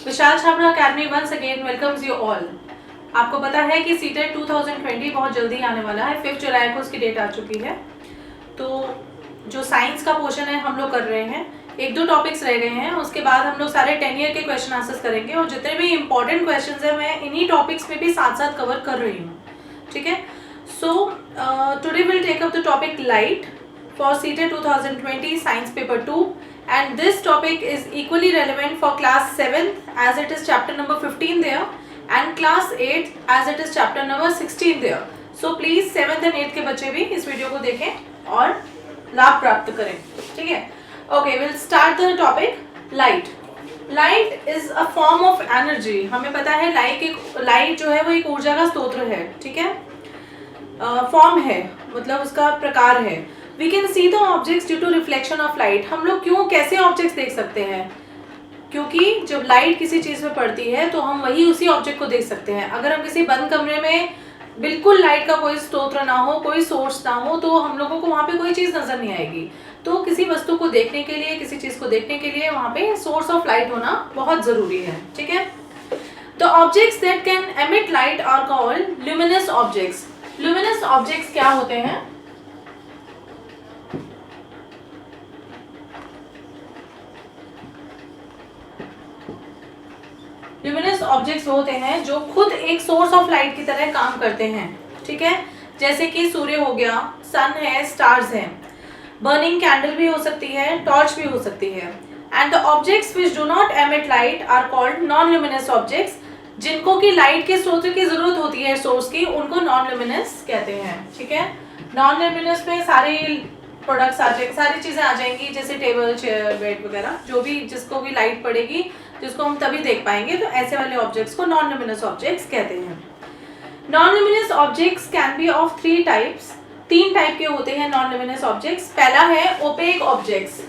Vishal Chhabra academy once again welcomes you all. आपको पता है कि सीटेट 2020 बहुत जल्दी आने वाला है। 5 जुलाई को उसकी डेट आ चुकी है। तो जो साइंस का पोर्शन है हम लोग कर रहे हैं, 1-2 टॉपिक्स रह गए हैं। उसके बाद हम लोग सारे 10 ईयर के क्वेश्चन आंसर्स करेंगे और जितने भी इंपॉर्टेंट क्वेश्चन है मैं इन्हीं टॉपिक्स में भी साथ साथ कवर कर रही हूँ। ठीक है, so today will take up the topic light for CTET 2020 Science Paper 2, and this topic is equally relevant for class 7th as it is chapter number 15 there, and class 8 as it is chapter number 16 there. So please 7th and 8th के बच्चे भी इस video को देखें और लाभ प्राप्त करें। ठीक है, okay, we'll start the topic light. Light is a form of energy. हमें पता है लाइट जो है वो एक ऊर्जा का स्रोत है। ठीक है, फॉर्म है, मतलब उसका प्रकार है। We can see the objects due to reflection of light. हम लोग क्यों कैसे ऑब्जेक्ट्स देख सकते हैं? क्योंकि जब लाइट किसी चीज़ में पड़ती है तो हम वही उसी ऑब्जेक्ट को देख सकते हैं। अगर हम किसी बंद कमरे में बिल्कुल लाइट का कोई स्रोत ना हो, कोई सोर्स ना हो, तो हम लोगों को वहाँ पे कोई चीज़ नज़र नहीं आएगी। तो किसी वस्तु को देखने के लिए, किसी चीज़ को देखने के लिए वहाँ पे सोर्स ऑफ लाइट होना बहुत ज़रूरी है। ठीक है, the objects that can emit light are called luminous objects. Luminous objects क्या होते हैं? ल्यूमिनस ऑब्जेक्ट्स होते हैं जो खुद एक सोर्स ऑफ लाइट की तरह काम करते हैं। ठीक है, जैसे कि सूर्य हो गया, सन है, स्टार्स हैं। बर्निंग कैंडल भी हो सकती है, टॉर्च भी हो सकती है। And the objects which do not emit light are called non luminous objects. जिनको कि लाइट के स्रोत की जरूरत होती है, सोर्स की, उनको नॉन ल्यूमिनस कहते हैं। ठीक है, नॉन ल्यूमिनस में सारे प्रोडक्ट्स आ जाएंगे, सारी चीज़ें आ जाएंगी, जैसे टेबल, चेयर, बेड वगैरह, जो भी जिसको भी लाइट पड़ेगी, जिसको हम तभी देख पाएंगे। तो ऐसे वाले ऑब्जेक्ट्स को नॉन ल्यूमिनस ऑब्जेक्ट्स कहते हैं। Non luminous objects can be of 3 types. 3 type के होते हैं नॉन ल्यूमिनस ऑब्जेक्ट्स। पहला है ओपेक ऑब्जेक्ट्स।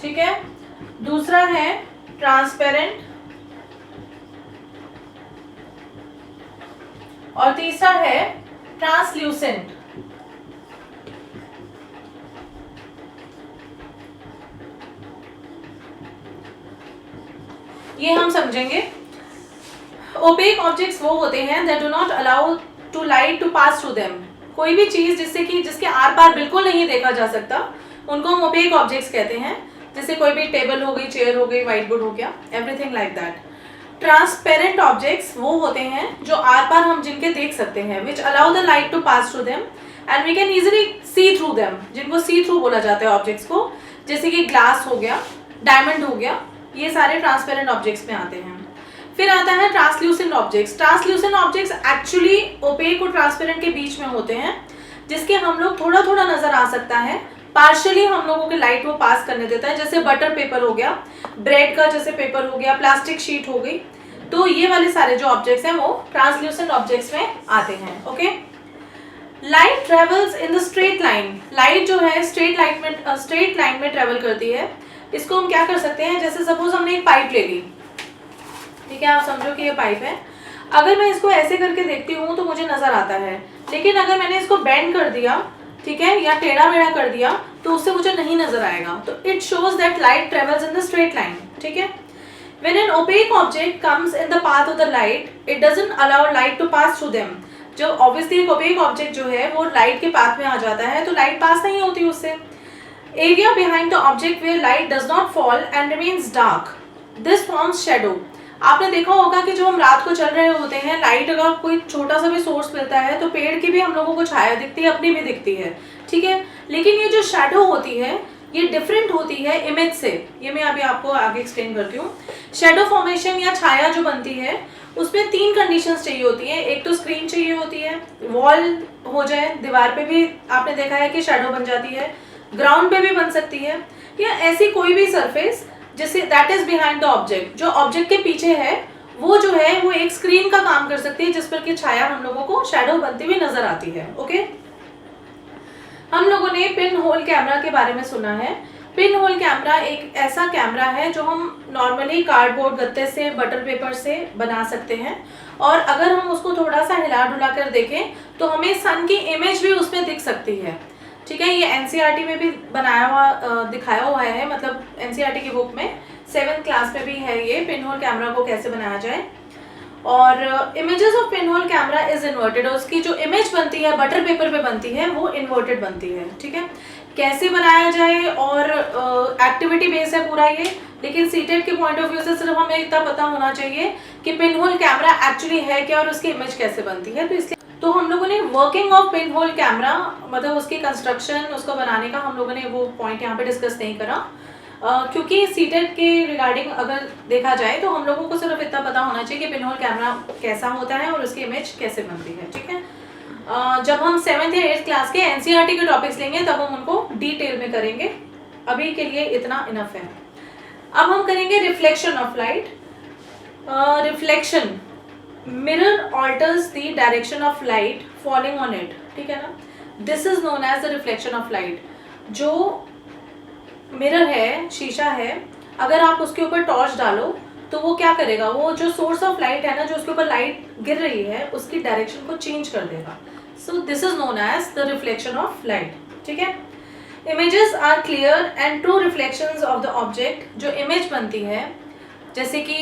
ठीक है, दूसरा है ट्रांसपेरेंट, और तीसरा है ट्रांसल्यूसेंट। ये हम समझेंगे। ओपेक ऑब्जेक्ट्स वो होते हैं that do not allow to light to pass through them. कोई भी चीज जिसके आर पार बिल्कुल नहीं देखा जा सकता, उनको हम ओपेक ऑब्जेक्ट्स कहते हैं। जैसे कोई भी टेबल हो गई, चेयर हो गई, व्हाइट बोर्ड हो गया, everything like that. Transparent objects वो होते हैं जो आर पार हम जिनके देख सकते हैं, which allow the light to pass through them and we can easily see through them, जिनको सी थ्रू बोला जाता है ऑब्जेक्ट्स को। जैसे कि ग्लास हो गया, डायमंड हो गया, ये सारे ट्रांसपेरेंट ऑब्जेक्ट्स में आते हैं। फिर आता है translucent objects. Translucent objects actually opaque और ट्रांसपेरेंट के बीच में होते हैं, जिसके हम लोग थोड़ा थोड़ा नजर आ सकता है, पार्शियली हम लोगों के लाइट वो पास करने देता है। जैसे बटर पेपर हो गया, ब्रेड का जैसे पेपर हो गया, प्लास्टिक शीट हो गई। तो ये वाले सारे जो ऑब्जेक्ट्स हैं वो ट्रांसल्यूसेंट ऑब्जेक्ट्स में आते हैं। Okay, light travels in the straight line. Light जो है स्ट्रेट लाइन में ट्रेवल करती है। इसको हम क्या कर सकते हैं, जैसे सपोज हमने एक पाइप ले ली, ठीक है, आप समझो कि ये पाइप है। अगर मैं इसको ऐसे करके देखती हूँ तो मुझे नजर आता है, लेकिन अगर मैंने इसको बेंड कर दिया, ठीक है, या टेढ़ा मेढ़ा कर दिया, तो उससे मुझे नहीं नजर आएगा। तो it shows that light travels in the straight line. ठीक है, when an opaque object comes in the path of the light, it doesn't allow light to pass through them. जो ऑब्वियसली एक ओपेक ऑब्जेक्ट जो है वो light के path में आ जाता है, तो लाइट पास नहीं होती उससे। Area behind the object where light does not fall and remains dark, this forms shadow. आपने देखा होगा कि जब हम रात को चल रहे होते हैं, लाइट अगर कोई छोटा सा भी सोर्स मिलता है तो पेड़ की भी हम लोगों को छाया दिखती है, अपनी भी दिखती है। ठीक है, लेकिन ये जो शैडो होती है ये डिफरेंट होती है इमेज से। ये मैं अभी आपको आगे एक्सप्लेन करती हूँ। शैडो फॉर्मेशन या छाया जो बनती है उसमें 3 कंडीशंस चाहिए होती है। एक तो स्क्रीन चाहिए होती है, वॉल हो जाए, दीवार पे भी आपने देखा है कि शैडो बन जाती है, ग्राउंड पे भी बन सकती है, या ऐसी कोई भी सरफेस जैसे that is behind the object, जो ऑब्जेक्ट के पीछे है, वो जो है वो एक स्क्रीन का काम कर सकती है, जिस पर की छाया हम लोगों को शैडो बनती हुई नजर आती है। ओके, हम लोगों ने पिन होल कैमरा के बारे में सुना है। पिन होल कैमरा एक ऐसा कैमरा है जो हम नॉर्मली कार्डबोर्ड गत्ते से, बटर पेपर से बना सकते हैं, और अगर हम उसको थोड़ा सा हिला डुला कर देखें तो हमें सन की इमेज भी उसमें दिख सकती है। ठीक है। ये एनसीईआरटी में भी बनाया हुआ दिखाया हुआ है, मतलब एनसीईआरटी की बुक में 7th क्लास में भी है ये पिन होल कैमरा को कैसे बनाया जाए। और images of pin hole camera is inverted, और उसकी जो इमेज बनती है बटर पेपर पे बनती है वो इन्वर्टेड बनती है। ठीक है, कैसे बनाया जाए और एक्टिविटी बेस है पूरा ये, लेकिन सीटेट के पॉइंट ऑफ व्यू से सिर्फ हमें इतना पता होना चाहिए कि पिन होल कैमरा एक्चुअली है क्या और उसकी इमेज कैसे बनती है। तो इसलिए तो हम लोगों ने working of pin hole camera, मतलब उसकी कंस्ट्रक्शन, उसको बनाने का हम लोगों ने वो पॉइंट यहाँ पे डिस्कस नहीं करा, क्योंकि सीटेट के रिगार्डिंग अगर देखा जाए तो हम लोगों को सिर्फ इतना पता होना चाहिए कि पिन होल कैमरा कैसा होता है और उसकी इमेज कैसे बनती है। ठीक है, जब हम 7th या 8th क्लास के एनसीईआरटी के टॉपिक्स लेंगे तब हम उनको डिटेल में करेंगे, अभी के लिए इतना इनफ है। अब हम करेंगे reflection of light. Reflection, mirror alters the direction of light falling on it. ठीक है ना, this is known as the reflection of light. जो मिरर है, शीशा है, अगर आप उसके ऊपर टॉर्च डालो तो वो क्या करेगा, वो जो सोर्स ऑफ लाइट है ना, जो उसके ऊपर लाइट गिर रही है उसकी डायरेक्शन को चेंज कर देगा। So this is known as the reflection of light. ठीक है, images are clear and true reflections of the object. जो इमेज बनती है, जैसे कि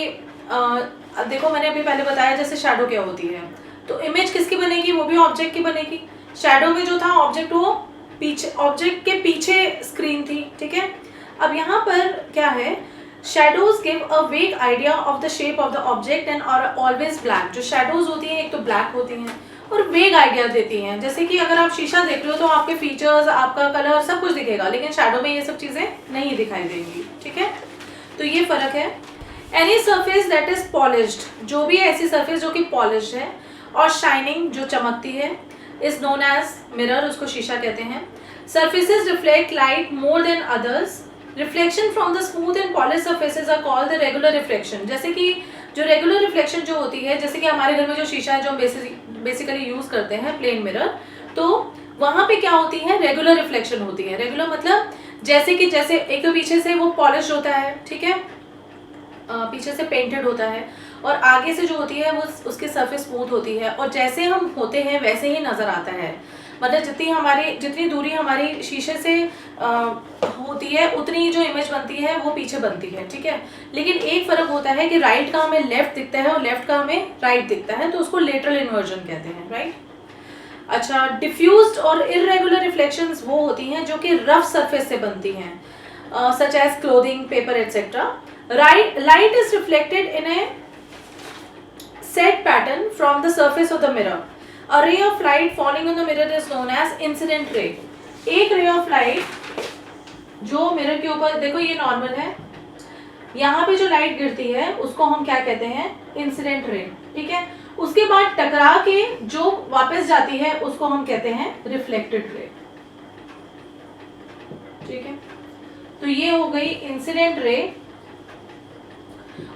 देखो मैंने अभी पहले बताया जैसे शैडो क्या होती है, तो इमेज किसकी बनेगी, वो भी ऑब्जेक्ट की बनेगी। शैडो में जो था ऑब्जेक्ट, वो पीछे, ऑब्जेक्ट के पीछे स्क्रीन थी। ठीक है, अब यहाँ पर क्या है, shadows give a vague idea of the shape of the object and are always black. जो शैडोज होती हैं एक तो ब्लैक होती हैं और वेग आइडिया देती हैं, जैसे कि अगर आप शीशा देख रहे हो तो आपके फीचर्स, आपका कलर सब कुछ दिखेगा, लेकिन शैडो में ये सब चीजें नहीं दिखाई देंगी। ठीक है, तो ये फर्क है। Any surface that is polished, जो भी ऐसी सरफेस जो कि पॉलिश है और शाइनिंग, जो चमकती है, इज नोन एज मिरर, उसको शीशा कहते हैं। Surfaces reflect light more than others. Reflection from the smooth and polish surfaces are called the regular reflection. जैसे कि जो रेगुलर रिफ्लेक्शन जो होती है, जैसे कि हमारे घर में जो शीशा है जो हम बेसिकली यूज करते हैं प्लेन मिरर, तो वहां पे क्या होती है, रेगुलर रिफ्लेक्शन होती है। रेगुलर मतलब जैसे कि जैसे एक तो पीछे से वो पॉलिश होता है, ठीक है, पीछे से पेंटेड होता है, और आगे से जो होती है वो उसकी सरफेस स्मूथ होती है, और जैसे हम होते हैं वैसे ही नजर आता है। मतलब जितनी दूरी हमारी शीशे से होती है उतनी जो इमेज बनती है वो पीछे बनती है। ठीक है, लेकिन एक फर्क होता है कि राइट का हमें लेफ्ट दिखता है और लेफ्ट का हमें राइट दिखता है, तो उसको लेटरल इन्वर्जन कहते हैं, राइट। अच्छा, डिफ्यूज्ड और इररेगुलर रिफ्लेक्शंस वो होती हैं जो कि रफ सरफेस से बनती हैं, such as clothing, paper etcetera. Light is reflected in a set pattern from the surface of the mirror. A ray of light falling on the mirror is known as incident ray. एक ray of light जो mirror के ऊपर, देखो ये normal है, यहाँ पे जो लाइट गिरती है उसको हम क्या कहते हैं, इंसिडेंट रे। ठीक है, उसके बाद टकरा के जो वापस जाती है उसको हम कहते हैं रिफ्लेक्टेड रे। ठीक है, तो ये हो गई इंसिडेंट रे,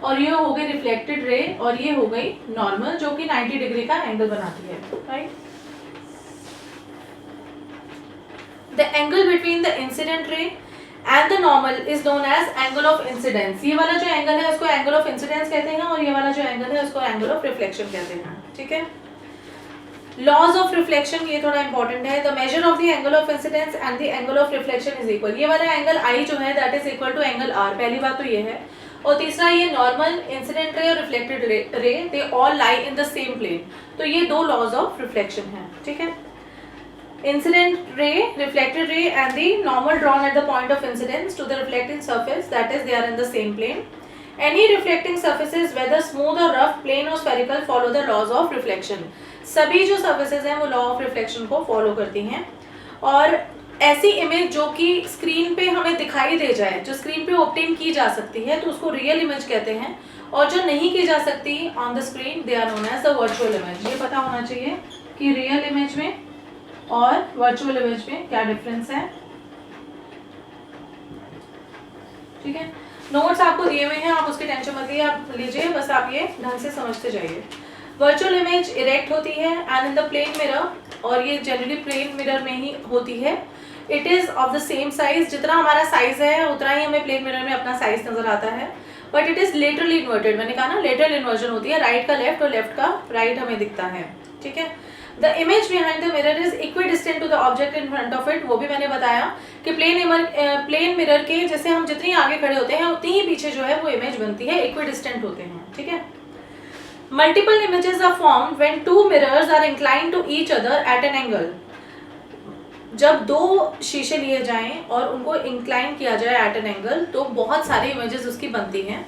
और ये हो गई रिफ्लेक्टेड रे, और ये हो गई नॉर्मल जो कि 90 डिग्री का एंगल बनाती है, right. The angle between the incident ray and the normal is known as angle of incidence. ये वाला जो एंगल है उसको एंगल ऑफ इंसिडेंस कहते हैं, और ये वाला जो एंगल है उसको एंगल ऑफ रिफ्लेक्शन कहते हैं। ठीक है, लॉज ऑफ रिफ्लेक्शन ये थोड़ा इंपॉर्टेंट है। The measure of the angle of incidence and the angle of reflection is equal. ये वाला एंगल आई जो है that is equal to angle r, पहली बात तो ये है। और तीसरा, ये नॉर्मल, इंसिडेंट रे और reflected ray they all lie in the same plane. तो ये दो लॉज ऑफ रिफ्लेक्शन है। ठीक है, incident ray, reflected ray and the normal drawn at the point of incidence to the reflecting surface, that is they are in the same plane. Any reflecting surfaces, whether smooth or rough, plain or spherical, follow the laws of reflection. सभी जो surfaces हैं वो law of reflection को follow करती हैं, और ऐसी image जो कि स्क्रीन पे हमें दिखाई दे जाए, जो स्क्रीन पे ऑब्टेन की जा सकती है, तो उसको रियल इमेज कहते हैं, और जो नहीं की जा सकती on the screen, they are known as the virtual image. ये पता होना चाहिए कि रियल इमेज में और वर्चुअल इमेज में क्या डिफरेंस है। ठीक है, नोट्स आपको दिए हुए हैं, आप उसकी टेंशन मत लीजिए, आप लीजिए, बस आप ये ढंग से समझते जाइए। वर्चुअल इमेज इरेक्ट होती है and in the plane mirror, और ये जनरली प्लेन मिरर में ही होती है। It is of the same size, जितना हमारा साइज है उतना ही हमें प्लेन मिरर में अपना साइज नजर आता है, but it is laterally inverted. मैंने कहा ना, लेटरल इन्वर्जन होती है, राइट का लेफ्ट और लेफ्ट का राइट हमें दिखता है। ठीक है, the image behind the mirror is equidistant to the object in front of it, वो भी मैंने बताया कि प्लेन मिरर के जैसे हम जितनी आगे खड़े होते हैं उतनी ही पीछे जो है वो इमेज बनती है, इक्विडिस्टेंट होते हैं, ठीक है। Multiple images are formed when two mirrors are inclined to each other at an angle, जब दो शीशे लिए जाएं और उनको इंक्लाइन किया जाए एट एन एंगल तो बहुत सारी इमेजेस उसकी बनती हैं।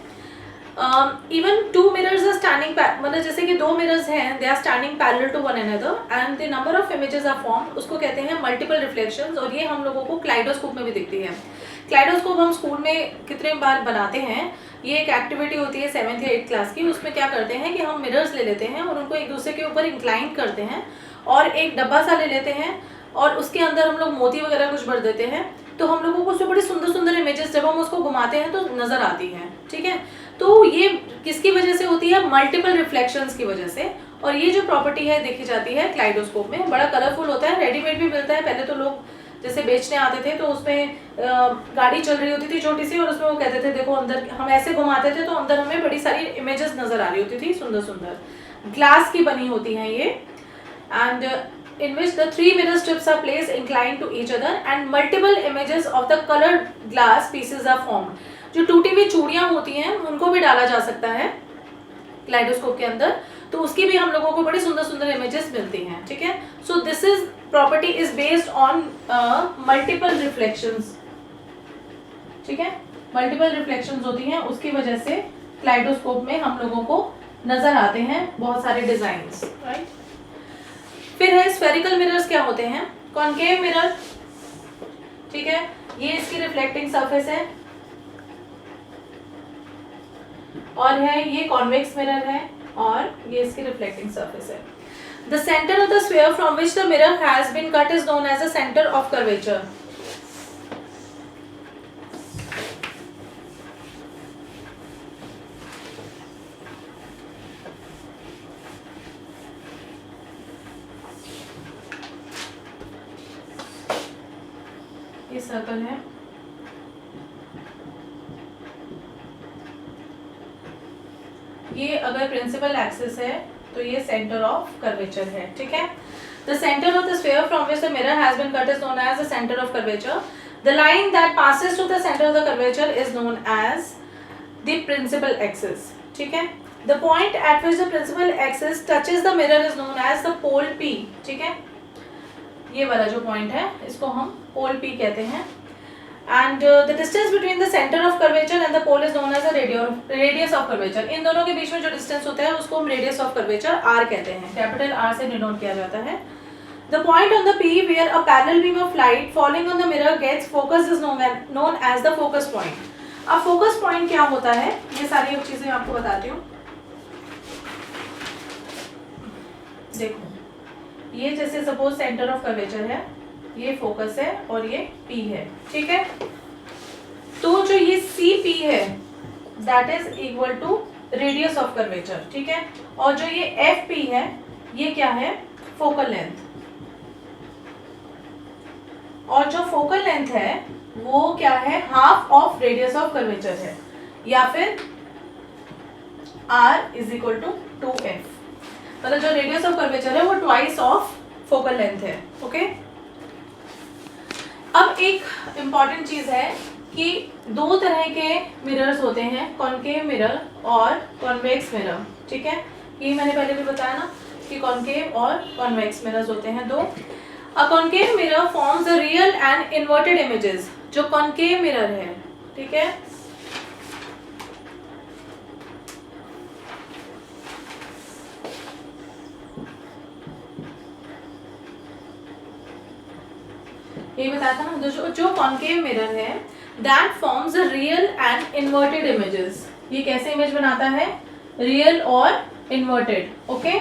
Even two mirrors are standing, मतलब जैसे कि दो मिरर्स हैं, they are standing parallel to one another and the number of images are formed, उसको कहते हैं मल्टीपल रिफ्लेक्शंस, और ये हम लोगों को क्लाइडोस्कोप में भी दिखती है। क्लाइडोस्कोप हम स्कूल में कितने बार बनाते हैं, ये एक एक्टिविटी होती है 7th या 8th क्लास की, उसमें क्या करते हैं कि हम मिरर्स ले लेते हैं और उनको एक दूसरे के ऊपर इंक्लाइन करते हैं और एक डब्बा सा ले लेते हैं और उसके अंदर हम लोग मोती वगैरह कुछ भर देते हैं, तो हम लोगों को उसमें बड़ी सुंदर सुंदर इमेजेस जब हम उसको घुमाते हैं तो नजर आती हैं, ठीक है। तो ये किसकी वजह से होती है, मल्टीपल रिफ्लेक्शंस की वजह से, और ये जो प्रॉपर्टी है देखी जाती है क्लाइडोस्कोप में, बड़ा कलरफुल होता है, रेडीमेड भी मिलता है। पहले तो लोग जैसे बेचने आते थे तो उसमें गाड़ी चल रही होती थी छोटी सी और उसमें वो कहते थे देखो अंदर, हम ऐसे घुमाते थे तो अंदर हमें बड़ी सारी इमेजेस नजर आ रही होती थी, सुंदर सुंदर, ग्लास की बनी होती हैं ये, and in which the three mirror strips are placed inclined to each other and multiple images of the colored glass pieces are formed. जो टूटी हुई चूड़ियां होती हैं उनको भी डाला जा सकता है क्लाइडोस्कोप के अंदर, तो उसकी भी हम लोगों को बड़ी सुंदर सुंदर इमेजेस मिलती हैं, ठीक है। सो this is property is based on multiple reflections, ठीक है, मल्टीपल रिफ्लेक्शंस होती हैं, उसकी वजह से क्लाइडोस्कोप में हम लोगों को नजर आते हैं बहुत सारे डिजाइन्स, राइट। फिर है स्फेरिकल मिरर्स, क्या होते हैं, कॉनकेव मिरर, ठीक है, ये इसकी रिफ्लेक्टिंग सरफेस है, और है ये कॉन्वेक्स मिरर है और ये इसकी रिफ्लेक्टिंग सरफेस है। The centre of the sphere from which the mirror has been cut is known as the centre of curvature. ये सर्कल है, ये अगर प्रिंसिपल एक्सिस है तो ये सेंटर ऑफ कर्वेचर है, ठीक है। The centre of the sphere from which the mirror has been cut is known as the centre of curvature. The line that passes to the centre of the curvature is known as the principal axis, ठीक है। The point at which the principal axis touches the mirror is known as the pole P, ठीक है। ये वाला जो point है इसको हम पोल P कहते हैं, and the distance between the center of curvature and the pole is known as the radius of curvature। इन दोनों के बीच में जो डिस्टेंस होता है उसको हम radius of curvature R कहते हैं, कैपिटल R से डिनोट किया जाता है। The point on the P where a parallel beam of light falling on the mirror gets focused is known as the focus point। अब focus point क्या होता है, ये सारी चीजें आपको बताती हूँ। देखो ये जैसे सपोज सेंटर ऑफ कर्वेचर है, ये फोकस है और ये P है, ठीक है। तो जो ये CP है that is equal to radius of curvature, ठीक है, और जो ये FP है ये क्या है, फोकल लेंथ, और जो फोकल लेंथ है वो क्या है, half of radius of curvature है, या फिर R is equal to 2F, मतलब जो रेडियस ऑफ कर्वेचर है वो ट्वाइस ऑफ फोकल लेंथ है, ओके। अब एक इम्पॉर्टेंट चीज है कि दो तरह के मिरर्स होते हैं, कॉनकेव मिरर और कॉन्वेक्स मिरर, ठीक है। ये मैंने पहले भी बताया ना कि कॉनकेव और कॉन्वेक्स मिरर्स होते हैं दो। A concave mirror forms the real and inverted images. जो कॉनकेव मिरर है, ठीक है, ये बताया था ना, जो कॉनकेव मिरर है that forms the real and inverted images. ये कैसे इमेज बनाता है, रियल और inverted, okay.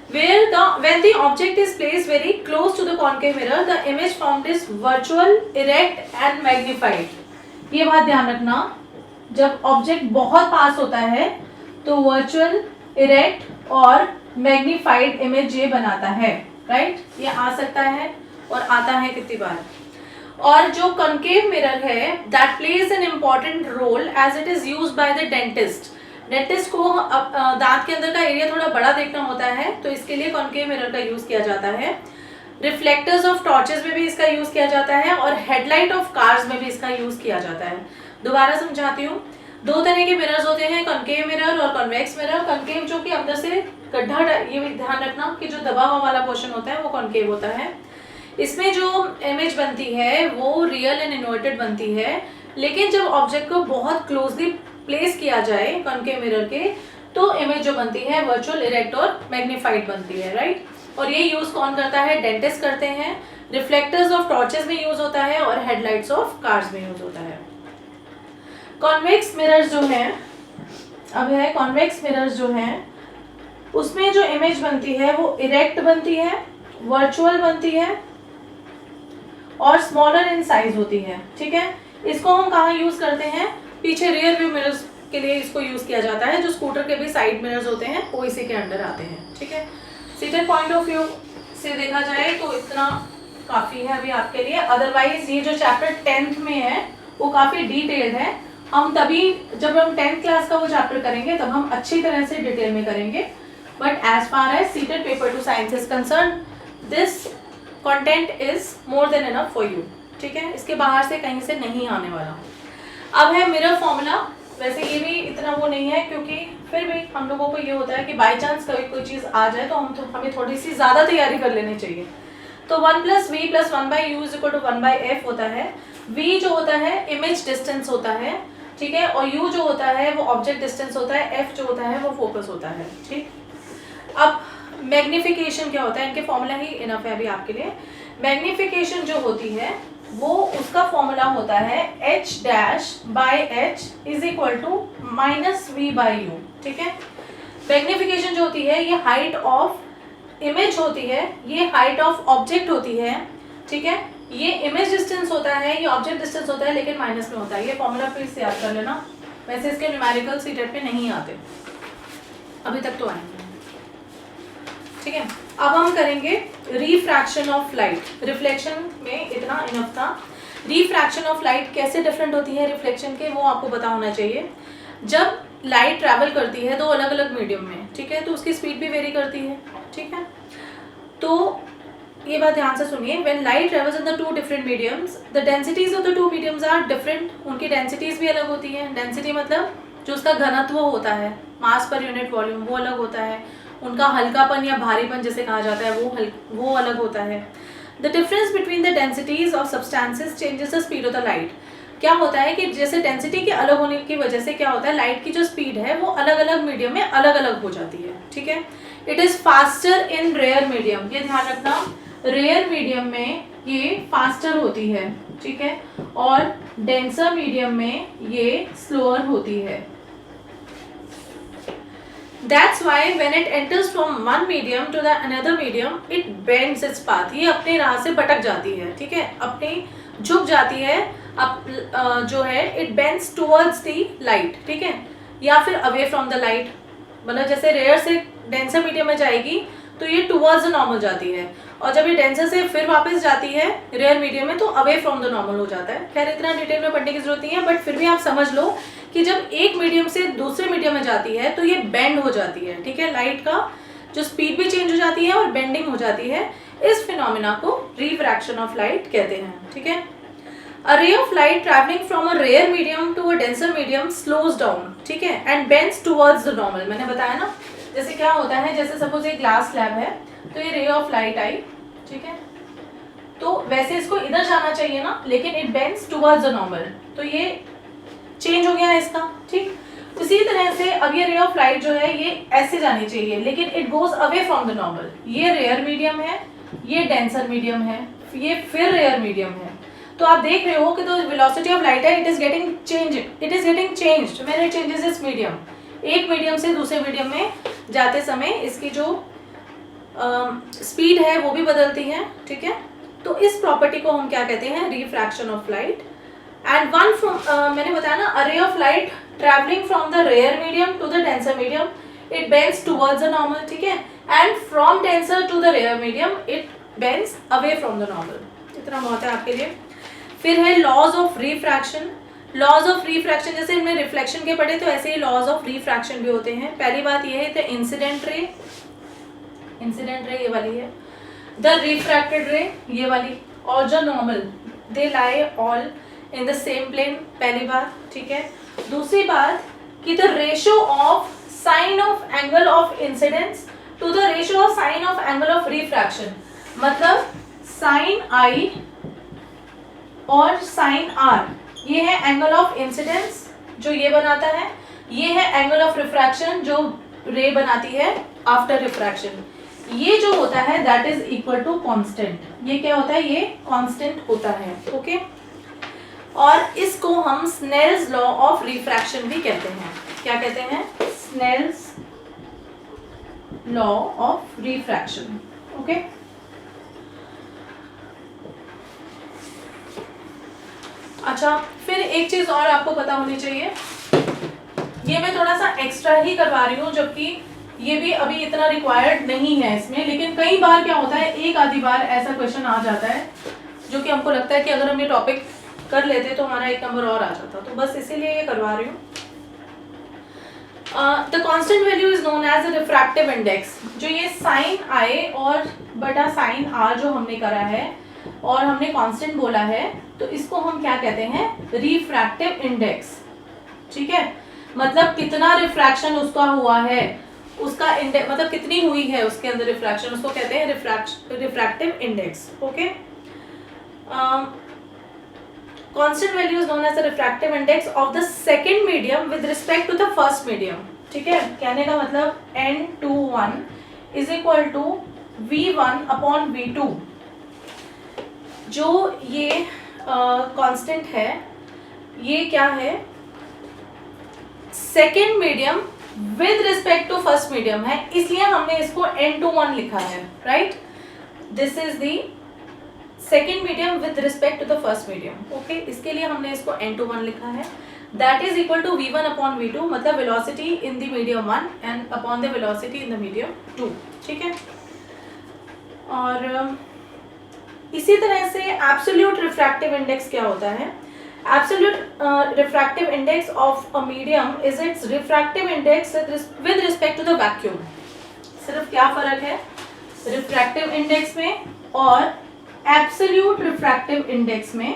when the object is placed very close to the concave mirror, the image formed is virtual, erect and magnified। ये बात ध्यान रखना, जब ऑब्जेक्ट बहुत पास होता है तो वर्चुअल, इरेक्ट और मैग्निफाइड इमेज ये बनाता है, राइट। ये आ सकता है और आता है कितनी बार। और जो कॉनकेव मिरर है that plays an important role as it is used by the dentist dentist को दांत के अंदर का एरिया थोड़ा बड़ा देखना होता है, तो इसके लिए कॉनकेव मिरर का यूज किया जाता है। रिफ्लेक्टर्स ऑफ टॉर्चेस में भी इसका यूज किया जाता है और हेडलाइट ऑफ कार्स में भी इसका यूज किया जाता है। दोबारा समझाती हूँ, दो तरह के मिरर्स होते हैं, कॉनकेव मिरर और कॉन्वेक्स मिरर। कॉनकेव जो कि अंदर से गड्ढा, ये भी ध्यान रखना कि जो दबा हुआ वाला पोर्शन होता है वो कॉनकेव होता है। इसमें जो इमेज बनती है वो रियल एंड इन्वर्टेड बनती है, लेकिन जब ऑब्जेक्ट को बहुत क्लोजली प्लेस किया जाए कॉनकेव मिरर के, तो इमेज जो बनती है वर्चुअल, इरेक्ट और मैग्नीफाइड बनती है, राइट। और ये यूज कौन करता है? डेंटिस्ट करते हैं। रिफ्लेक्टर्स ऑफ टॉर्चेस में यूज होता है और हेडलाइट्स ऑफ कार्स में यूज होता है। कॉन्वेक्स मिरर्स जो है, अब है कॉन्वेक्स मिरर्स जो है, उसमें जो इमेज बनती है वो इरेक्ट बनती है, वर्चुअल बनती है और स्मॉलर इन साइज होती है, ठीक है। इसको हम कहाँ यूज करते हैं? पीछे रियर व्यू मिरर्स के लिए इसको यूज किया जाता है। जो स्कूटर के भी साइड मिरर्स होते हैं वो इसी के अंडर आते हैं, ठीक है। सीटेड पॉइंट ऑफ व्यू से देखा जाए तो इतना काफी है अभी आपके लिए। अदरवाइज ये जो चैप्टर 10th में है वो काफी डिटेल्ड है। हम तभी जब हम 10th क्लास का वो चैप्टर करेंगे तब हम अच्छी तरह से डिटेल में करेंगे। But as far as seated paper 2 science is concern, this content is more than enough for you, ठीक है। इसके बाहर से कहीं से नहीं आने वाला। अब है मिरर फॉर्मूला। वैसे ये भी इतना वो नहीं है, क्योंकि फिर भी हम लोगों को ये होता है कि बाई चांस कभी कोई चीज़ आ जाए तो हमें थोड़ी सी ज़्यादा तैयारी कर लेनी चाहिए। तो 1 + v + 1/u = 1/f होता है। v जो होता है इमेज डिस्टेंस होता है, ठीक है, और u जो होता है वो ऑब्जेक्ट डिस्टेंस होता है, f जो होता है वो फोकस होता है, ठीक। अब मैग्निफिकेशन क्या होता है? इनके फॉर्मूला ही इनफ है अभी आपके लिए। मैग्निफिकेशन जो होती है वो उसका फॉर्मूला होता है h'/h = -v/u, ठीक है। मैग्निफिकेशन जो होती है ये हाइट ऑफ इमेज होती है, ये हाइट ऑफ ऑब्जेक्ट होती है, ठीक है। ये इमेज डिस्टेंस होता है, ये ऑब्जेक्ट डिस्टेंस होता है, लेकिन माइनस में होता है। ये फॉर्मूला फिर से याद कर लेना। वैसे इसके न्यूमेरिकल सीटेट पे नहीं आते, अभी तक तो आएंगे, ठीक है। अब हम करेंगे रिफ्रैक्शन ऑफ लाइट। रिफ्लेक्शन में इतना इनफ था। रिफ्रैक्शन ऑफ लाइट कैसे डिफरेंट होती है रिफ्लेक्शन के, वो आपको पता होना चाहिए। जब लाइट ट्रैवल करती है दो अलग अलग मीडियम में, ठीक है, तो उसकी स्पीड भी वेरी करती है, ठीक है। तो ये बात ध्यान से सुनिए, when light travels in the 2 different mediums, the densities of the 2 mediums are different. उनकी डेंसिटीज भी अलग होती है। डेंसिटी मतलब जो उसका घनत्व होता है, मास पर यूनिट वॉल्यूम, वो अलग होता है। उनका हल्कापन या भारीपन जिसे कहा जाता है वो अलग होता है। The difference between the densities of substances changes the speed of the light. क्या होता है कि जैसे डेंसिटी के अलग होने की वजह से क्या होता है, लाइट की जो स्पीड है वो अलग अलग मीडियम में अलग अलग हो जाती है, ठीक है। It is faster in rare medium, ये ध्यान रखना, रेयर मीडियम में ये फास्टर होती है, ठीक है, और डेंसर मीडियम में ये स्लोअर होती है। That's why when it enters from one medium to the another medium, it bends its path. ये अपने राह से भटक जाती है, ठीक है, अपनी झुक जाती है, जो है it bends towards the light, ठीक है, या फिर away from the light। मतलब जैसे रेयर से डेंसर मीडियम में जाएगी तो ये टुवर्ड्स द नॉर्मल जाती है, और जब ये डेंसर से फिर वापस जाती है रेयर मीडियम में तो अवे फ्रॉम द नॉर्मल हो जाता है। खैर इतना डिटेल में पढ़ने की जरूरत नहीं है, बट फिर भी आप समझ लो कि जब एक मीडियम से दूसरे मीडियम में जाती है तो ये बेंड हो जाती है, ठीक है, लाइट का जो स्पीड भी चेंज हो जाती है और बेंडिंग हो जाती है। इस फिनोमिना को रिफ्रैक्शन ऑफ लाइट कहते हैं, ठीक है। A ray of light traveling from a rare medium to a denser medium slows down, ठीक है, and bends towards the normal। मैंने बताया ना, जैसे क्या होता है, जैसे सपोज एक ग्लास स्लैब है तो ये रे ऑफ लाइट आई, ठीक है, तो वैसे इसको इधर जाना चाहिए ना, लेकिन it bends towards the normal, तो ये चेंज हो गया है इसका, ठीक। इसी तरह से अब ये रे ऑफ लाइट जो है ये ऐसे जानी चाहिए, लेकिन it goes away from the normal. ये रेयर मीडियम है, ये डेंसर मीडियम है, ये फिर रेयर मीडियम है। तो आप देख रहे हो कि तो वेलोसिटी ऑफ लाइट है, it is getting changed when it changes it's medium. एक मीडियम से दूसरे मीडियम में जाते समय इसकी जो स्पीड है वो भी बदलती है, ठीक है। तो इस प्रॉपर्टी को हम क्या कहते हैं, refraction of light. And one from मैंने बताया ना, a ray of light travelling from the rarer medium to the denser medium, it bends towards the normal, ठीक है, and from denser to the rarer medium it bends away from the normal. इतना बहुत है आपके लिए। फिर है laws of refraction. Laws of refraction, जैसे हमने रिफ्लेक्शन के पढ़े तो ऐसे ही लॉज ऑफ रिफ्रैक्शन भी होते हैं। पहली बात ये है द इंसिडेंट रे ये वाली है, द रिफ्रैक्टेड रे ये वाली, और जो normal, they lie all in the same plane, पहली बात, ठीक है। दूसरी बात कि the ratio of sine of angle of incidence to the ratio of sine of angle of refraction, मतलब साइन आई और साइन आर, ये है एंगल ऑफ इंसिडेंस जो ये बनाता है, ये है एंगल ऑफ रिफ्रैक्शन जो रे बनाती है आफ्टर रिफ्रैक्शन। ये जो होता है that is equal to constant, ये क्या होता है, ये कांस्टेंट होता है, ओके। और इसको हम स्नेल्स लॉ ऑफ रिफ्रैक्शन भी कहते हैं। क्या कहते हैं? Snell's law of refraction, okay. अच्छा, फिर एक चीज और आपको पता होनी चाहिए, ये मैं थोड़ा सा एक्स्ट्रा ही करवा रही हूँ, जबकि ये भी अभी इतना रिक्वायर्ड नहीं है इसमें, लेकिन कई बार क्या होता है, एक आधी बार ऐसा क्वेश्चन आ जाता है जो कि हमको लगता है कि अगर हम ये टॉपिक कर लेते तो हमारा एक नंबर और आ जाता, तो बस इसीलिए ये करवा रही हूँ। The constant value is known as the refractive index. जो ये साइन आई और बटा साइन आर जो हमने करा है और हमने कांस्टेंट बोला है, तो इसको हम क्या कहते हैं? रिफ्रैक्टिव इंडेक्स, ठीक है। मतलब कितना रिफ्रैक्शन उसका हुआ है, उसका इंडेक्स मतलब कितनी हुई है उसके अंदर रिफ्रैक्शन, उसको कहते हैं refractive index, okay. Constant value is known as the refractive index of the second medium with respect to the first medium, ठीक है। कहने का मतलब N21 is equal to V1 upon V2। जो ये कांस्टेंट है, ये क्या है? Second medium with respect to first medium है, इसलिए हमने इसको N21 लिखा है, right. This is the second medium with respect to the first medium, okay. इसके लिए हमने इसको N21 लिखा है। That is equal to V1 upon V2, मतलब velocity in the medium 1 and upon the velocity in the medium 2, ठीक है। और इसी तरह से एब्सोल्यूट रिफ्रैक्टिव इंडेक्स क्या होता है? Absolute refractive index of a medium is its refractive index with respect to the vacuum. सिर्फ क्या फर्क है रिफ्रैक्टिव इंडेक्स में और एब्सोल्यूट रिफ्रैक्टिव इंडेक्स में,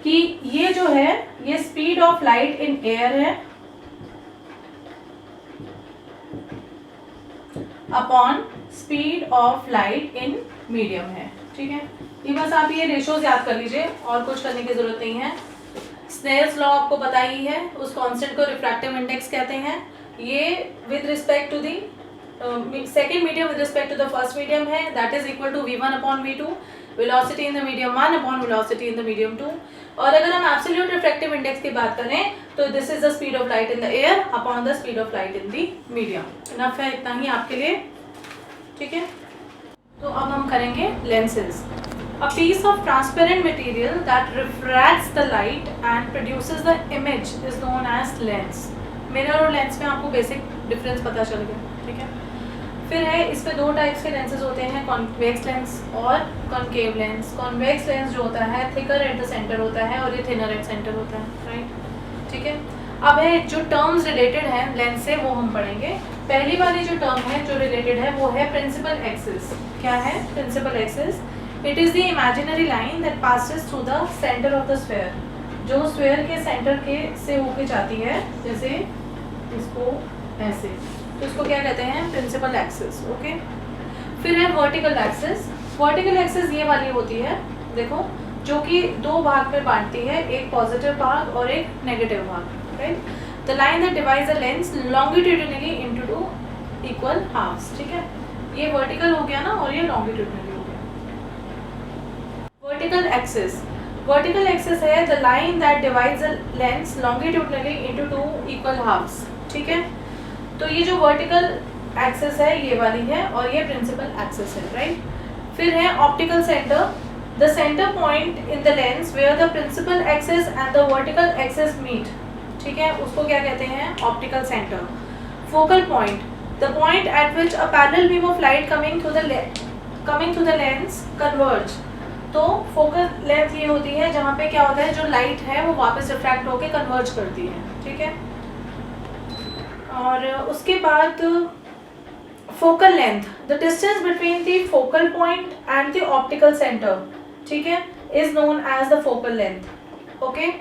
कि ये जो है ये speed of light in air है upon speed of light in medium है, ठीक है। ये बस आप ये रेशोज याद कर लीजिए और कुछ करने की जरूरत नहीं है। स्नेल्स लॉ आपको पता ही है, उस कांस्टेंट को रिफ्रैक्टिव इंडेक्स कहते हैं। ये with respect to the second medium with respect to the first medium है, that is equal to V1 upon V2, velocity in the medium 1 upon velocity in the medium 2। और अगर हम absolute refractive index की बात करें तो this is the speed of light in the air upon the speed of light in the medium. Enough है इतना ही आपके लिए, ठीक है। तो अब हम करेंगे lenses. A piece of transparent material that refracts the light and produces the image is known as lens. Mirror और लेंस में आपको बेसिक डिफरेंस पता चल गया, ठीक है। फिर है इसमें दो टाइप्स के लेंसेज होते हैं, कॉन्वेक्स लेंस और कॉनकेव लेंस। कॉन्वेक्स लेंस जो होता है थिकर एट द सेंटर होता है और ये थिनर एट सेंटर होता है, राइट, ठीक है। अब है जो टर्म्स रिलेटेड हैं लेंस से वो हम पढ़ेंगे। पहली वाली जो टर्म है जो रिलेटेड है वो है प्रिंसिपल एक्सिस। क्या है principal axis? It is the imaginary line that passes through the centre of the sphere, जो स्फीयर के सेंटर के से होके जाती है, जैसे इसको ऐसे, तो इसको क्या कहते हैं? Principal axis, okay. फिर है वर्टिकल एक्सिस। वर्टिकल एक्सिस ये वाली होती है, देखो, जो कि दो भाग में बांटती है, एक पॉजिटिव भाग और एक नेगेटिव भाग, right. The line that divides the lens longitudinally into two equal halves, ठीक है। ये वर्टिकल हो गया ना और ये लॉन्गिट्यूडिनली हो गया। वर्टिकल एक्सिस, वर्टिकल एक्सिस है the line that divides the lens longitudinally into two equal halves, ठीक है। तो ये जो वर्टिकल एक्सिस है ये वाली है और ये प्रिंसिपल एक्सिस है, राइट। फिर है optical centre, the centre point in the lens where the principal axis and the vertical axis meet, ठीक है, उसको क्या कहते हैं? Optical centre. Focal point, the point at which a parallel beam of light coming through the lens converge, तो focal length ये होती है जहाँ पे क्या होता है, जो लाइट है वो वापस रिफ्रैक्ट होके कन्वर्ज करती है, ठीक है। और उसके बाद focal length, the distance between the focal point and the optical centre, ठीक है, is known as the focal length, okay.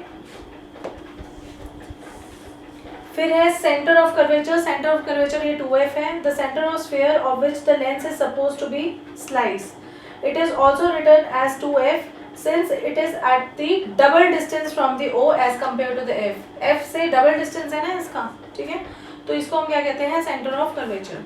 फिर है centre of curvature, centre of curvature ये 2f है, the centre of sphere of which the lens is suppose to be slice, it is also written as 2f since it is at the double distance from the O as compared to the f, f से double distance है ना इसका, ठीक है, तो इसको हम क्या कहते हैं, centre of curvature.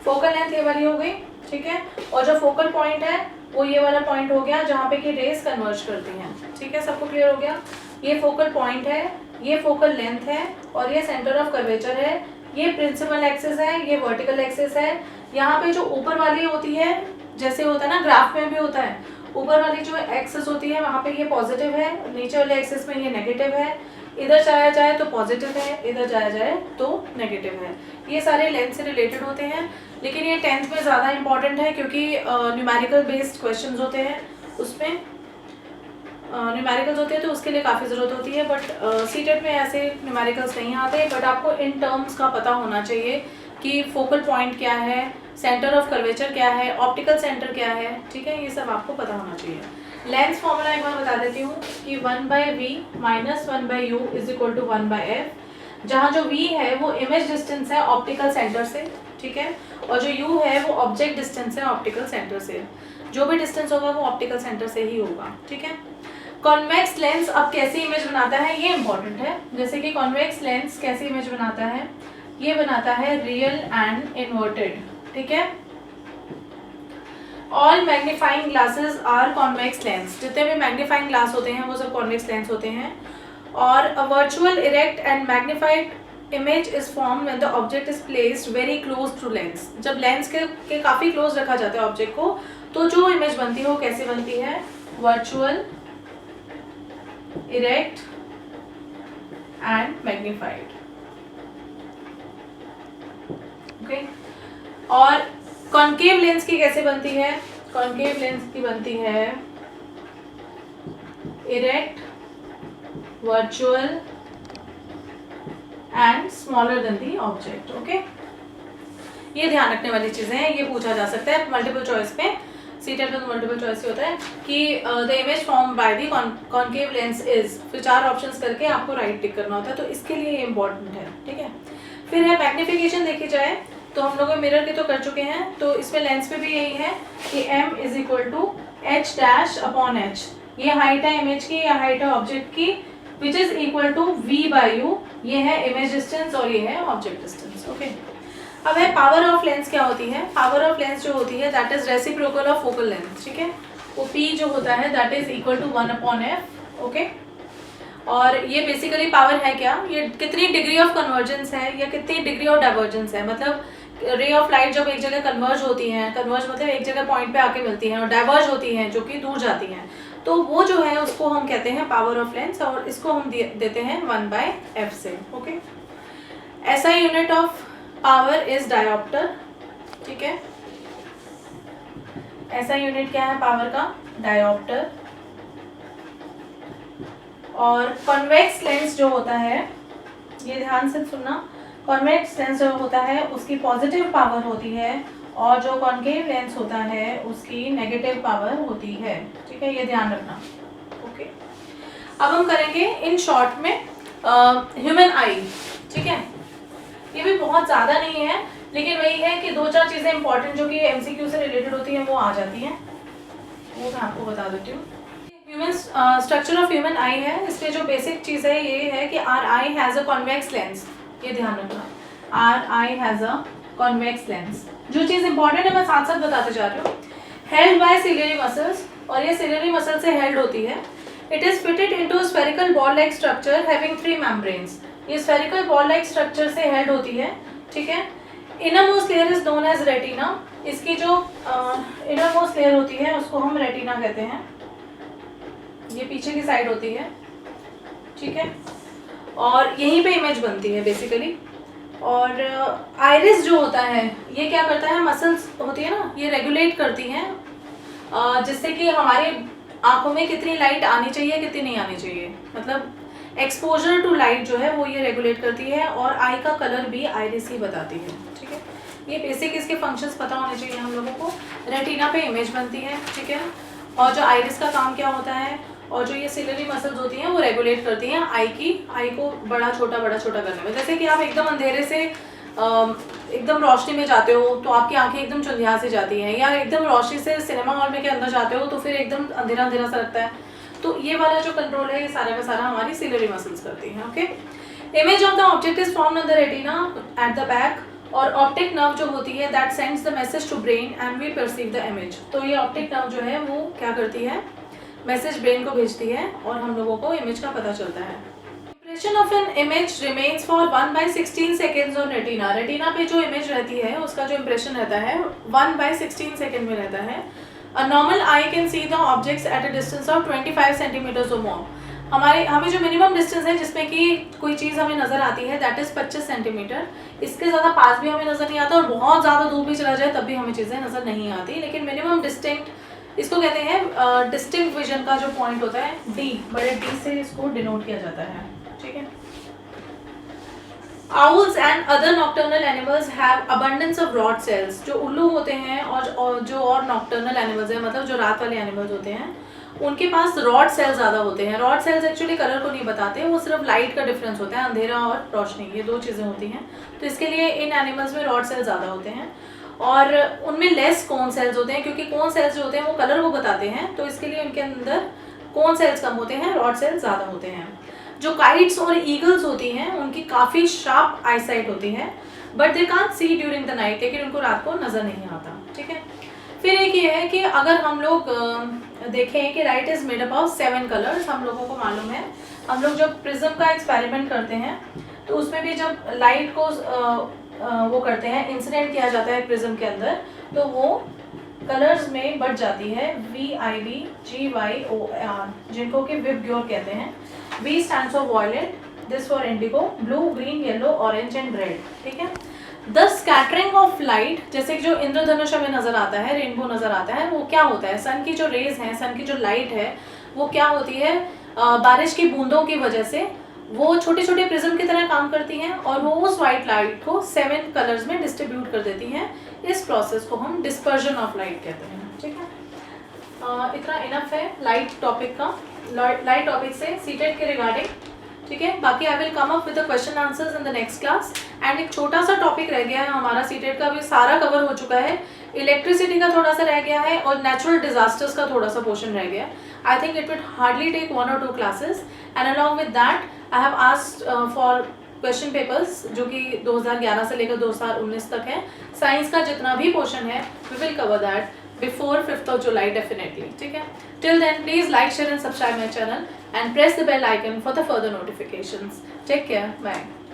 Focal length ये वाली हो गई, ठीक है, और जो फोकल पॉइंट है वो ये वाला पॉइंट हो गया जहाँ पे कि रेज कन्वर्ज करती हैं, ठीक है, सबको क्लियर हो गया। ये फोकल पॉइंट है, ये फोकल लेंथ है, और ये सेंटर ऑफ कर्वेचर है, ये प्रिंसिपल एक्सिस है, ये वर्टिकल एक्सिस है। यहाँ पे जो ऊपर वाली होती है, जैसे होता है ना ग्राफ में भी होता है, ऊपर वाली जो एक्सिस होती है वहाँ पे ये पॉजिटिव है, नीचे वाले एक्सिस में ये नेगेटिव है, इधर जाया जाए तो पॉजिटिव है, इधर जाया जाए तो नेगेटिव है। ये सारे लेंथ से रिलेटेड होते हैं, लेकिन ये 10th में ज़्यादा इंपॉर्टेंट है क्योंकि न्यूमेरिकल बेस्ड क्वेश्चंस होते हैं, उसमें न्यूमेरिकल्स होते हैं तो उसके लिए काफ़ी ज़रूरत होती है, बट सीटेट में ऐसे न्यूमेरिकल्स नहीं आते। बट आपको इन टर्म्स का पता होना चाहिए कि फोकल पॉइंट क्या है, सेंटर ऑफ कर्वेचर क्या है, ऑप्टिकल सेंटर क्या है, ठीक है, ये सब आपको पता होना चाहिए। लेंस फॉर्मूला एक बार बता देती हूँ कि 1/v minus 1/u is equal to 1/f, जहाँ जो v है वो इमेज डिस्टेंस है ऑप्टिकल सेंटर से, ठीक है, और जो u है वो ऑब्जेक्ट डिस्टेंस है ऑप्टिकल सेंटर से। जो भी डिस्टेंस होगा वो ऑप्टिकल सेंटर से ही होगा, ठीक है। कॉन्वेक्स लेंस अब कैसी इमेज बनाता है ये इंपॉर्टेंट है, जैसे कि कॉन्वेक्स लेंस कैसी इमेज बनाता है, ये बनाता है रियल एंड इन्वर्टेड, ठीक है। All magnifying glasses are convex lens, जितने भी मैग्नीफाइंग ग्लास होते हैं वो सब कॉन्वेक्स लेंस होते हैं। और a virtual erect and magnified image is form when the object is placed very close to lens, जब लेंस के काफ़ी क्लोज रखा जाता है ऑब्जेक्ट को, तो जो इमेज बनती है वो कैसे बनती है, virtual erect and magnified, okay. और कॉन्केव लेंस की कैसे बनती है, कॉन्केव लेंस की बनती है erect, virtual and smaller than the object, okay. ये ध्यान रखने वाली चीजें हैं, ये पूछा जा सकता है मल्टीपल चॉइस पे, सीटेट में मल्टीपल चॉइस ही होता है कि the image form by the concave lens is, फिर 4 ऑप्शंस करके आपको राइट टिक करना होता है, तो इसके लिए ये इंपॉर्टेंट है, ठीक है। फिर है मैग्निफिकेशन, देखी जाए तो हम लोग मिरर के तो कर चुके हैं, तो इसमें लेंस पे भी यही है कि m is equal to h dash upon h, ये हाइट है इमेज की या हाइट है ऑब्जेक्ट की, which is equal to v/u, ये है इमेज डिस्टेंस और ये है ऑब्जेक्ट डिस्टेंस, ओके। अब है पावर ऑफ लेंस क्या होती है, पावर ऑफ लेंस जो होती है that is reciprocal of focal length, ठीक है, वो p जो होता है that is equal to 1/f, ओके। और ये बेसिकली पावर है क्या, ये कितनी डिग्री ऑफ कन्वर्जेंस है या कितनी डिग्री ऑफ डाइवर्जेंस है, मतलब रे ऑफ लाइट जब एक जगह कन्वर्ज होती हैं, कन्वर्ज मतलब एक जगह पॉइंट पे आके मिलती हैं, और डाइवर्ज होती हैं जो कि दूर जाती हैं, तो वो जो है उसको हम कहते हैं पावर ऑफ लेंस, और इसको हम देते हैं 1/f से, ओके। ऐसा unit of power is dioptre, ठीक है, ऐसा यूनिट क्या है पावर का, डायोप्टर। और कॉन्वेक्स लेंस जो होता है, ये ध्यान से सुनना, कॉन्वेक्स लेंस जो होता है उसकी पॉजिटिव पावर होती है, और जो कॉन्केव लेंस होता है उसकी नेगेटिव पावर होती है, ठीक है, ये ध्यान रखना, ओके। अब हम करेंगे इन शॉर्ट में ह्यूमन आई, ठीक है, ये भी बहुत ज़्यादा नहीं है, लेकिन वही है कि 2-4 चीज़ें इंपॉर्टेंट जो कि एमसीक्यू से रिलेटेड होती हैं वो आ जाती हैं, वो मैं आपको बता देती हूँ। ह्यूमन स्ट्रक्चर ऑफ ह्यूमन आई है, इसमें जो बेसिक चीज़ है ये है कि are I has a convex lens, ये ध्यान रखना, are I has a convex lens. जो चीज़ इंपॉर्टेंट है मैं साथ साथ बताते जा रही हूँ। हेल्ड बाय सिलियरी मसल्स, और ये सिलियरी मसल से हेल्ड होती है। It is fitted into spherical ball like structure having 3 membranes, ये स्फेरिकल बॉल लाइक स्ट्रक्चर से हेल्ड होती है, ठीक है। Innermost layer is known as retina, इसकी जो इनर मोस्ट लेयर होती है उसको हम रेटिना कहते हैं, ये पीछे की साइड होती है, ठीक है, और यहीं पे इमेज बनती है बेसिकली। और आइरिस जो होता है ये क्या करता है, मसल्स होती है ना, ये रेगुलेट करती हैं जिससे कि हमारे आंखों में कितनी लाइट आनी चाहिए, कितनी नहीं आनी चाहिए, मतलब एक्सपोजर टू लाइट जो है वो ये रेगुलेट करती है, और आई का कलर भी आइरिस ही बताती है, ठीक है। ये बेसिक इसके फंक्शंस पता होने चाहिए हम लोगों को। रेटिना पे इमेज बनती है, ठीक है, और जो आइरिस का काम क्या होता है, और जो ये सिलरी मसल्स होती हैं वो रेगुलेट करती हैं आई को बड़ा छोटा करने में। जैसे कि आप एकदम अंधेरे से एकदम रोशनी में जाते हो तो आपकी आंखें एकदम चुंधिया से जाती हैं, या एकदम रोशनी से सिनेमा हॉल में के अंदर जाते हो तो फिर एकदम अंधेरा अंधेरा सा लगता है। तो ये वाला जो कंट्रोल है ये सारा का सारा हमारी सिलरी मसल्स करती हैं, okay. Image of the object is formed on the retina at the back, और ऑप्टिक नर्व जो होती है that sends the message to brain and we perceive the image. तो ये ऑप्टिक नर्व जो है वो क्या करती है, मैसेज ब्रेन को भेजती है और हम लोगों को इमेज का पता चलता है। Impression of an image remains for 1/16 seconds on retina। Retina पे जो इमेज रहती है उसका जो इम्प्रेशन रहता है 1/16 सेकेंड में रहता है। A normal eye can see the objects at a distance of 25 centimeters or more। हमें जो मिनिमम डिस्टेंस है जिसमें कि कोई चीज़ हमें नज़र आती है दैट इज़ 25 सेंटीमीटर। इसके ज़्यादा पास भी हमें नज़र नहीं आता और बहुत ज़्यादा दूर भी चला जाए तब भी हमें चीज़ें नज़र नहीं आती, लेकिन मिनिमम डिस्टिंक्ट, इसको कहते हैं डिस्टिंक्ट विजन का जो पॉइंट होता है डी, बड़े डी से इसको डिनोट किया जाता है, ठीक है। Owls and other nocturnal animals have abundance of rod cells। जो उल्लू होते हैं और जो और nocturnal animals हैं, मतलब जो रात वाले animals होते हैं, उनके पास रॉड सेल्स ज़्यादा होते हैं। रॉड सेल्स एक्चुअली कलर को नहीं बताते, वो सिर्फ लाइट का डिफरेंस होता है, अंधेरा और रोशनी, ये दो चीज़ें होती हैं। तो इसके लिए इन एनिमल्स में रॉड सेल्स ज़्यादा होते हैं, और उनमें लेस कोन सेल्स होते हैं, क्योंकि कोन सेल्स जो होते हैं वो कलर को बताते हैं, तो इसके लिए उनके अंदर कोन सेल्स कम होते हैं, रॉड सेल्स ज़्यादा होते हैं। जो काइट्स और ईगल्स होती हैं उनकी काफ़ी शार्प आईसाइट होती है, but they can't see during the night, लेकिन उनको रात को नज़र नहीं आता, ठीक है। फिर एक ये है कि अगर हम लोग देखें कि light is made up of 7 colours, हम लोगों को मालूम है, हम लोग जब प्रिज्म का एक्सपेरिमेंट करते हैं तो उसमें भी जब लाइट को वो करते हैं, इंसिडेंट किया जाता है प्रिज्म के अंदर, तो वो कलर्स में बढ़ जाती है VIBGYOR, जिनको कि विबग्योर कहते हैं। V stands for violet, this for indigo, blue, green, yellow, orange and red, ठीक है। The scattering of light, जैसे जो इंद्रधनुष हमें नजर आता है, रेनबो नजर आता है, वो क्या होता है, सन की जो रेज हैं, सन की जो लाइट है वो क्या होती है, बारिश की बूंदों की वजह से वो छोटे छोटे प्रिज्म की तरह काम करती हैं और वो उस वाइट लाइट को 7 कलर्स में डिस्ट्रीब्यूट कर देती हैं। इस प्रोसेस को हम डिस्पर्जन ऑफ लाइट कहते हैं, ठीक है। इतना इनफ है लाइट टॉपिक का, लाइट टॉपिक से सीटेट के रिगार्डिंग, ठीक है। बाकी I will come up with the question answers in the next class. And एक छोटा सा टॉपिक रह गया है हमारा, सीटेट का भी सारा कवर हो चुका है, इलेक्ट्रिसिटी का थोड़ा सा रह गया है और नेचुरल डिजास्टर्स का थोड़ा सा पोर्शन रह गया। I think it will hardly take 1 or 2 classes, and along with that I have asked for question papers जो कि 2011 से लेकर 2019 तक है। साइंस का जितना भी पोर्शन है we will cover that before 5th of July definitely, ठीक है। Till then please like, share and subscribe my channel and press the bell icon for the further notifications. Take care, bye.